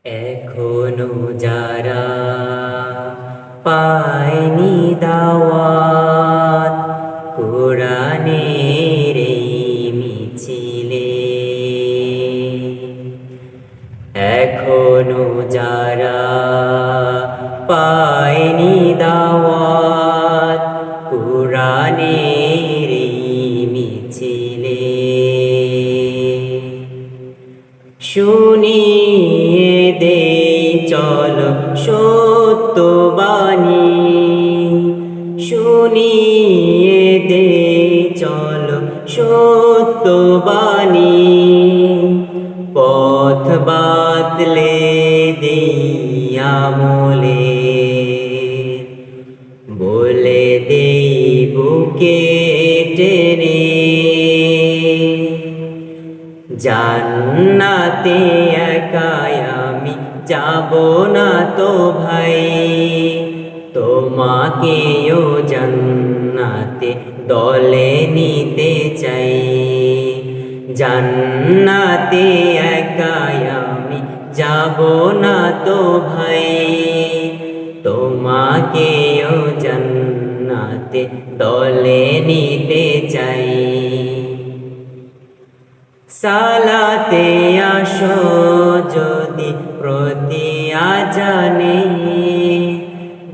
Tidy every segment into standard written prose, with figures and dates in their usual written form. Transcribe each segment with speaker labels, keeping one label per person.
Speaker 1: এখনো যারা পায়নি দাওয়াত কোরআনের এই মিছিলে, এখনো যারা পায়নি দাওয়াত কোরআনের এই মিছিলে, শুনিয়ে দে চলো সত্যবাণী, শুনিয়ে দে চলো সত্যবাণী, পথ বাতলে দেই আমলে, বলে দেই বুকে টেনে, জান্নাতে একাই আমি যাব না তো ভাই, তোমাকেও জান্নাতে দলে নিতে চাই। জান্নাতে একাই আমি যাব না তো ভাই, তোমাকেও জান্নাতে দলে নিতে চাই। সালাতে আসো যদি প্রতি আজানে,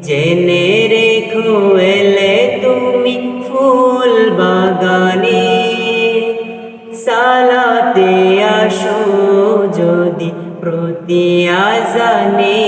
Speaker 1: জেনে রেখো এলে তুমি ফুল বাগানে। সালাতে আসো যদি প্রতি আজানে,